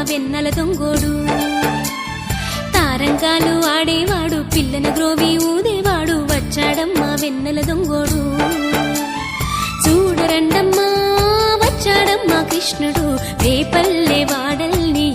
వెన్నెల దొంగోడు తారంగాలు ఆడేవాడు పిల్లన గ్రోవి ఊదేవాడు వచ్చాడమ్మా వెన్నెల దొంగోడు చూడరండమ్మా వచ్చాడమ్మా కృష్ణుడు రేపల్లె వాడల్ని